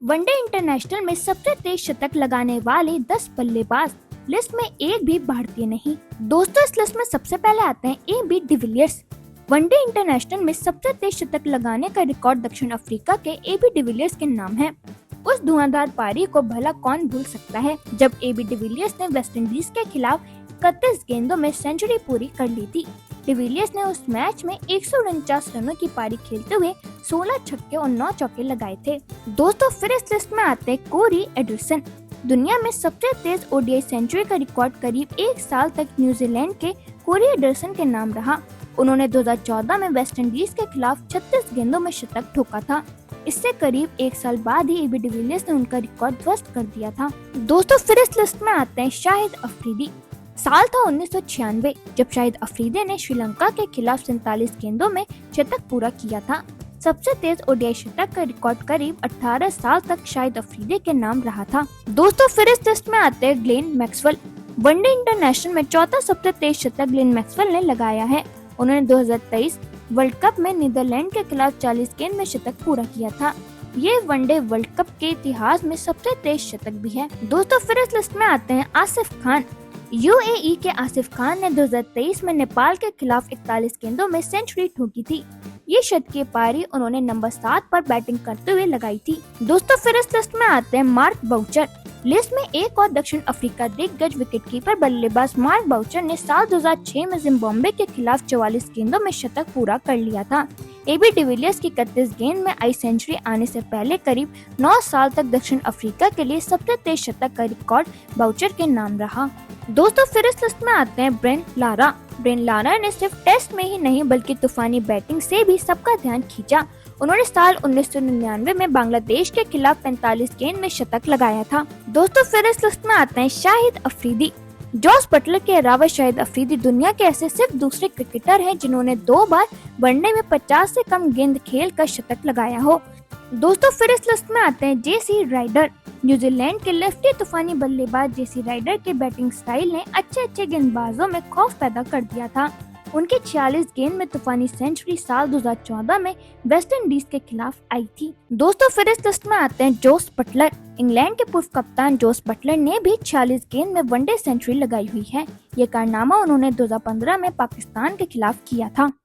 One day international में सबसे तेज शतक लगाने वाले 10 बल्लेबाज लिस्ट में एक भी भारतीय नहीं। दोस्तों, इस लिस्ट में सबसे पहले आते हैं ए.बी. डिविलियर्स। वनडे इंटरनेशनल में सबसे तेज शतक लगाने का रिकॉर्ड दक्षिण अफ्रीका के ए.बी. डिविलियर्स के नाम है। उस धुआंधार पारी को भला कौन भूल सकता है, जब ए.बी. डिविलियर्स ने वेस्टइंडीज के खिलाफ 31 गेंदों में सेंचुरी पूरी कर ली थी। डिविलियर्स ने उस मैच में 149 रनों की पारी खेलते हुए 16 छक्के और 9 चौके लगाए थे। दोस्तों, फिर इस लिस्ट में आते हैं कोरी एंडरसन। दुनिया में सबसे तेज ओडीआई सेंचुरी का रिकॉर्ड करीब एक साल तक न्यूजीलैंड के कोरी एंडरसन के नाम रहा। उन्होंने 2014 में वेस्टइंडीज के खिलाफ 36 गेंदों में शतक ठोका था। इससे करीब एक साल बाद ही ए.बी. डिविलियर्स ने उनका रिकॉर्ड ध्वस्त कर दिया था। दोस्तों, फिर इस लिस्ट में आते हैं शाहिद अफरीदी। साल था 1996 जब शाहिद अफरीदी ने श्रीलंका के खिलाफ 47 गेंदों में शतक पूरा किया था। सबसे तेज ओडीआई शतक का रिकॉर्ड करीब 18 साल तक शाहिद अफरीदी के नाम रहा था। दोस्तों, फिर इस लिस्ट में आते हैं ग्लेन मैक्सवेल। वनडे इंटरनेशनल में चौथा सबसे तेज शतक ग्लेन मैक्सवेल ने लगाया है। उन्होंने 2023 वर्ल्ड कप में नीदरलैंड के खिलाफ 40 गेंद में शतक पूरा किया था। ये वनडे वर्ल्ड कप के इतिहास में सबसे तेज शतक भी है। दोस्तों, फिर इस लिस्ट में आते हैं आसिफ खान। यूएई के आसिफ खान ने 2023 में नेपाल के खिलाफ 41 गेंदों में सेंचुरी ठोकी थी। ये शतकीय पारी उन्होंने नंबर 7 पर बैटिंग करते हुए लगाई थी। दोस्तों, फिर इस लिस्ट में आते हैं मार्क बाउचर। लिस्ट में एक और दक्षिण अफ्रीका दिग्गज विकेटकीपर बल्लेबाज मार्क बाउचर ने साल 2006 में जिम्बाब्वे के खिलाफ 44 गेंदों में शतक पूरा कर लिया था। ए.बी. डिविलियर्स की 31 गेंद में आई सेंचुरी आने से पहले करीब 9 साल तक दक्षिण अफ्रीका के लिए सबसे तेज शतक का रिकॉर्ड बाउचर के नाम रहा। दोस्तों, फिर इस लिस्ट में आते हैं ब्रेन लारा। ब्रेन लारा ने सिर्फ टेस्ट में ही नहीं बल्कि तूफानी बैटिंग से भी सबका ध्यान खींचा। उन्होंने साल 1999 में बांग्लादेश के खिलाफ 45 गेंद में शतक लगाया था। दोस्तों, फिर इस लिस्ट में आते हैं शाहिद अफरीदी। जॉस बटलर के अलावा शाहिद अफरीदी दुनिया के ऐसे सिर्फ दूसरे क्रिकेटर हैं जिन्होंने 2 बार वनडे में 50 से कम गेंद खेल कर शतक लगाया हो। दोस्तों, फिर इस लिस्ट में आते हैं जेसी राइडर। न्यूजीलैंड के लेफ्टी तूफानी बल्लेबाज जेसी राइडर के बैटिंग स्टाइल ने अच्छे गेंदबाजों में खौफ पैदा कर दिया था। उनकी 46 गेंद में तूफानी सेंचुरी साल 2014 में वेस्टइंडीज के खिलाफ आई थी। दोस्तों, फिर इस लिस्ट में आते हैं जोस बटलर। इंग्लैंड के पूर्व कप्तान जोस बटलर ने भी 46 गेंद में वनडे सेंचुरी लगाई हुई है। ये कारनामा उन्होंने 2015 में पाकिस्तान के खिलाफ किया था।